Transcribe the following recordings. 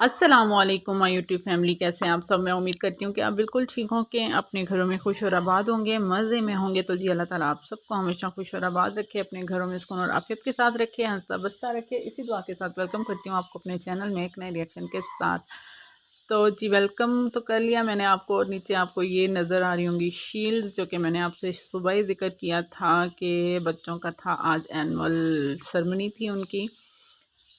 अस्सलामुअलैकुम my YouTube family, कैसे हैं आप सब। मैं उम्मीद करती हूँ कि आप बिल्कुल ठीक हों, कि अपने घरों में खुश और आबाद होंगे, मज़े में होंगे। तो जी अल्लाह ताला आप सबको हमेशा खुश और आबाद रखे, अपने घरों में सुकून और आफियत के साथ रखे, हंसता बसता रखे। इसी दुआ के साथ वेलकम करती हूँ आपको अपने चैनल में एक नए रिएक्शन के साथ। तो जी वेलकम तो कर लिया मैंने आपको, और नीचे आपको ये नज़र आ रही होंगी शील्ड्स, जो कि मैंने आपसे सुबह ही जिक्र किया था कि बच्चों का था, आज एनुअल सेरेमनी थी उनकी।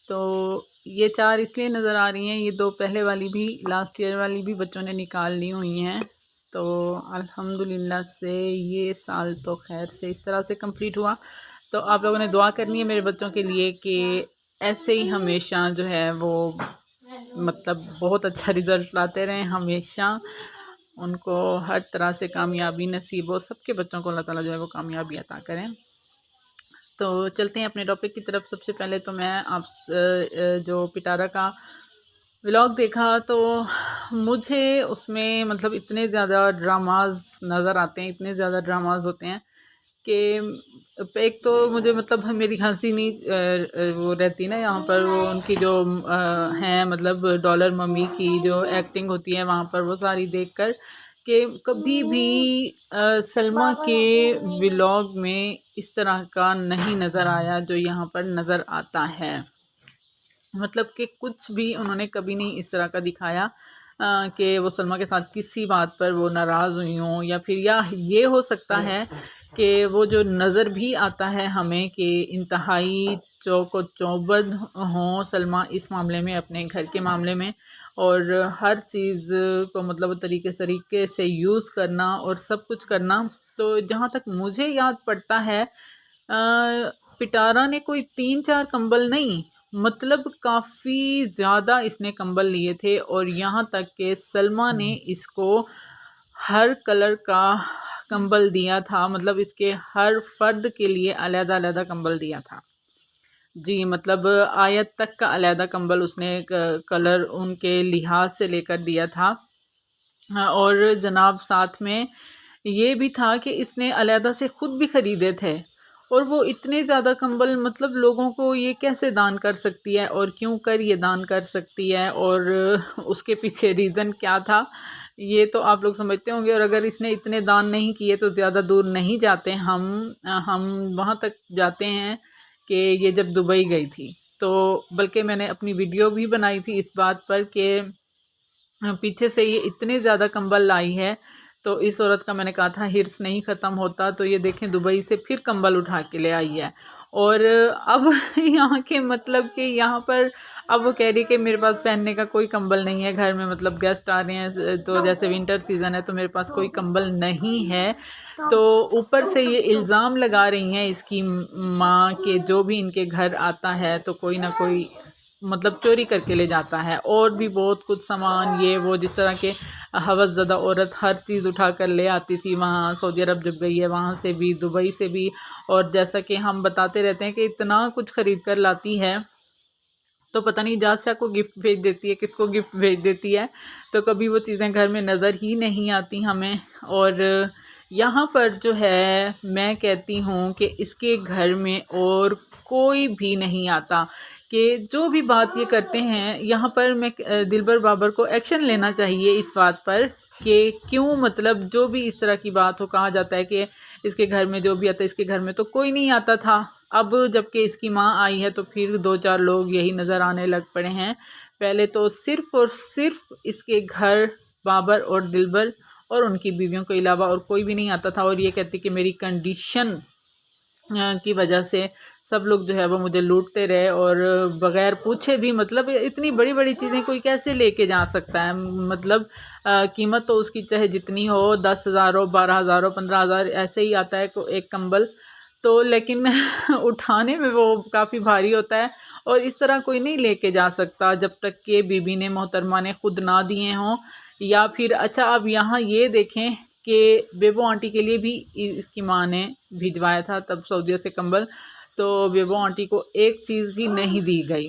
तो ये 4 इसलिए नज़र आ रही हैं, ये 2 पहले वाली भी, लास्ट ईयर वाली भी बच्चों ने निकाल ली हुई हैं। तो अल्हम्दुलिल्लाह से ये साल तो खैर से इस तरह से कंप्लीट हुआ। तो आप लोगों ने दुआ करनी है मेरे बच्चों के लिए कि ऐसे ही हमेशा जो है वो मतलब बहुत अच्छा रिज़ल्ट लाते रहें, हमेशा उनको हर तरह से कामयाबी नसीब हो। सबके बच्चों को अल्लाह ताला जो है वो कामयाबी अता करें। तो चलते हैं अपने टॉपिक की तरफ। सबसे पहले तो मैं आप जो पिटारा का व्लॉग देखा, तो मुझे उसमें मतलब इतने ज़्यादा ड्रामाज नज़र आते हैं, इतने ज़्यादा ड्रामाज होते हैं कि एक तो मुझे मतलब मेरी हंसी नहीं वो रहती ना, यहाँ पर वो उनकी जो हैं मतलब डॉलर मम्मी की जो एक्टिंग होती है वहाँ पर, वो सारी देखकर कि कभी भी सलमा के व्लॉग में इस तरह का नहीं नज़र आया जो यहाँ पर नज़र आता है। मतलब कि कुछ भी उन्होंने कभी नहीं इस तरह का दिखाया कि वो सलमा के साथ किसी बात पर वो नाराज़ हुई हों, या फिर या ये हो सकता है कि वो जो नज़र भी आता है हमें कि इंतहाई चौको चौबंद हों सलमा इस मामले में, अपने घर के मामले में, और हर चीज़ को मतलब तरीके से यूज़ करना और सब कुछ करना। तो जहाँ तक मुझे याद पड़ता है पिटारा ने कोई 3-4 कंबल नहीं, मतलब काफ़ी ज़्यादा इसने कंबल लिए थे, और यहाँ तक कि सलमा ने इसको हर कलर का कंबल दिया था, मतलब इसके हर फर्द के लिए अलग-अलग कंबल दिया था। जी, मतलब आयत तक का अलग कंबल उसने कलर उनके लिहाज से लेकर दिया था। और जनाब साथ में ये भी था कि इसने अलहदा से ख़ुद भी ख़रीदे थे, और वो इतने ज़्यादा कंबल मतलब लोगों को ये कैसे दान कर सकती है, और क्यों कर ये दान कर सकती है, और उसके पीछे रीज़न क्या था, ये तो आप लोग समझते होंगे। और अगर इसने इतने दान नहीं किए तो ज़्यादा दूर नहीं जाते हम वहाँ तक जाते हैं कि ये जब दुबई गई थी, तो बल्कि मैंने अपनी वीडियो भी बनाई थी इस बात पर कि पीछे से ये इतने ज़्यादा कंबल लाई है। तो इस औरत का मैंने कहा था हिर्स नहीं ख़त्म होता, तो ये देखें दुबई से फिर कंबल उठा के ले आई है। और अब यहाँ के मतलब कि यहाँ पर अब वो कह रही है कि मेरे पास पहनने का कोई कंबल नहीं है घर में, मतलब गेस्ट आ रहे हैं, तो जैसे विंटर सीज़न है तो मेरे पास कोई कंबल नहीं है। तो ऊपर से ये इल्ज़ाम लगा रही हैं इसकी माँ के जो भी इनके घर आता है तो कोई ना कोई मतलब चोरी करके ले जाता है, और भी बहुत कुछ सामान ये वो, जिस तरह के हवसज़दा औरत हर चीज़ उठा कर ले आती थी वहाँ सऊदी अरब जब गई है, वहाँ से भी दुबई से भी। और जैसा कि हम बताते रहते हैं कि इतना कुछ ख़रीद कर लाती है, तो पता नहीं जादशाह को गिफ्ट भेज देती है, किसको गिफ्ट भेज देती है, तो कभी वो चीज़ें घर में नज़र ही नहीं आती हमें। और यहाँ पर जो है मैं कहती हूँ कि इसके घर में और कोई भी नहीं आता, कि जो भी बात ये करते हैं यहाँ पर, मैं दिलबर बाबर को एक्शन लेना चाहिए इस बात पर कि क्यों, मतलब जो भी इस तरह की बात हो, कहा जाता है कि इसके घर में जो भी आता है, इसके घर में तो कोई नहीं आता था। अब जबकि इसकी माँ आई है तो फिर 2-4 लोग यही नज़र आने लग पड़े हैं। पहले तो सिर्फ़ और सिर्फ इसके घर बाबर और दिलबर और उनकी बीवियों के अलावा और कोई भी नहीं आता था, और ये कहती कि मेरी कंडीशन की वजह से सब लोग जो है वो मुझे लूटते रहे, और बग़ैर पूछे भी, मतलब इतनी बड़ी बड़ी चीज़ें कोई कैसे लेके जा सकता है, मतलब कीमत तो उसकी चाहे जितनी हो, 10,000 हो, 12,000 हो, 15,000 ऐसे ही आता है एक कंबल, तो लेकिन उठाने में वो काफ़ी भारी होता है, और इस तरह कोई नहीं लेके जा सकता जब तक कि बीबी ने मोहतरमा ने ख़ुद ना दिए हों। या फिर अच्छा, अब यहाँ ये देखें कि बेबो आंटी के लिए भी इसकी माँ ने भिजवाया था तब सऊदीया से कंबल, तो बेबो आंटी को एक चीज़ भी नहीं दी गई।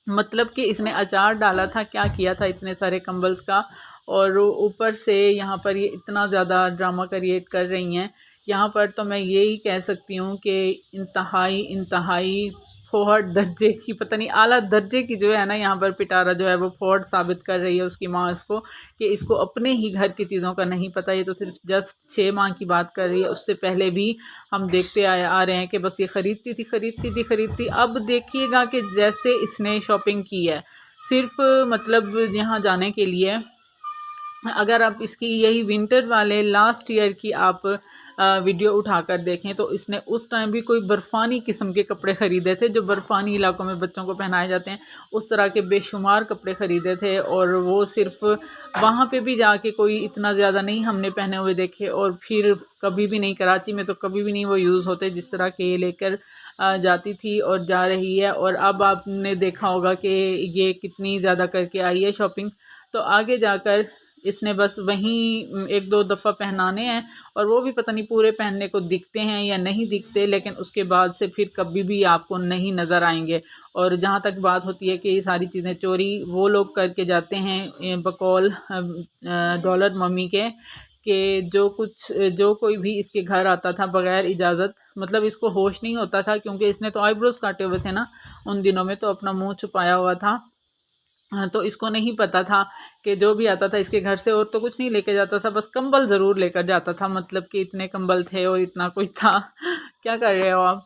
मतलब कि इसने अचार डाला था, क्या किया था इतने सारे कंबल्स का, और ऊपर से यहाँ पर ये इतना ज़्यादा ड्रामा क्रिएट कर रही हैं। यहाँ पर तो मैं यही कह सकती हूँ कि इंतहाई फोहड़ दर्जे की, पता नहीं आला दर्जे की जो है ना यहाँ पर पिटारा जो है वो फोहड़ साबित कर रही है उसकी माँ इसको, कि इसको अपने ही घर की चीज़ों का नहीं पता। ये तो सिर्फ जस्ट 6 माह की बात कर रही है, उससे पहले भी हम देखते आ रहे हैं कि बस ये ख़रीदती। अब देखिएगा कि जैसे इसने शॉपिंग की है सिर्फ मतलब यहाँ जाने के लिए। अगर आप इसकी यही विंटर वाले लास्ट ईयर की आप वीडियो उठाकर देखें तो इसने उस टाइम भी कोई बर्फ़ानी किस्म के कपड़े ख़रीदे थे, जो बर्फ़ानी इलाकों में बच्चों को पहनाए जाते हैं, उस तरह के बेशुमार कपड़े ख़रीदे थे। और वो सिर्फ वहाँ पे भी जाके कोई इतना ज़्यादा नहीं हमने पहने हुए देखे, और फिर कभी भी नहीं, कराची में तो कभी भी नहीं वो यूज़ होते जिस तरह के ये लेकर जाती थी और जा रही है। और अब आपने देखा होगा कि ये कितनी ज़्यादा करके आई है शॉपिंग। तो आगे जाकर इसने बस वहीं 1-2 दफ़ा पहनाने हैं, और वो भी पता नहीं पूरे पहनने को दिखते हैं या नहीं दिखते, लेकिन उसके बाद से फिर कभी भी आपको नहीं नज़र आएंगे। और जहाँ तक बात होती है कि ये सारी चीज़ें चोरी वो लोग करके जाते हैं बकौल डॉलर मम्मी के, कि जो कोई भी इसके घर आता था बग़ैर इजाज़त, मतलब इसको होश नहीं होता था, क्योंकि इसने तो आईब्रोज़ काटे हुए थे ना उन दिनों में, तो अपना मुँह छुपाया हुआ था। तो इसको नहीं पता था कि जो भी आता था इसके घर से और तो कुछ नहीं लेके जाता था, बस कंबल ज़रूर लेकर जाता था, मतलब कि इतने कंबल थे और इतना कुछ था। क्या कर रहे हो आप?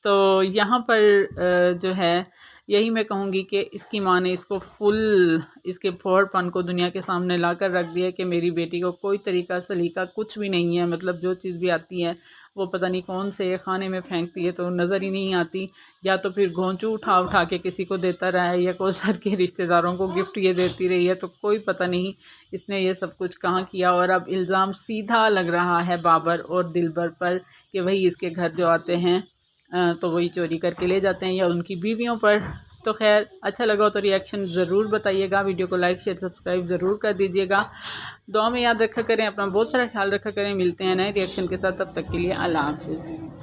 तो यहाँ पर जो है यही मैं कहूँगी कि इसकी माँ ने इसको फुल इसके फोड़पन को दुनिया के सामने ला कर रख दिया कि मेरी बेटी को कोई तरीका सलीका कुछ भी नहीं है, मतलब जो चीज़ भी आती है वो पता नहीं कौन से खाने में फेंकती है तो नज़र ही नहीं आती, या तो फिर घोंचू उठा के किसी को देता रहा है, या कोई सर के रिश्तेदारों को गिफ्ट ये देती रही है, तो कोई पता नहीं इसने ये सब कुछ कहाँ किया। और अब इल्ज़ाम सीधा लग रहा है बाबर और दिलबर पर कि वही इसके घर जो आते हैं तो वही चोरी करके ले जाते हैं, या उनकी बीवियों पर। तो खैर अच्छा लगा हो तो रिएक्शन ज़रूर बताइएगा, वीडियो को लाइक शेयर सब्सक्राइब ज़रूर कर दीजिएगा। दुआ में याद रखा करें, अपना बहुत सारा ख्याल रखा करें। मिलते हैं नए रिएक्शन के साथ, तब तक के लिए अल्लाह हाफ़िज़।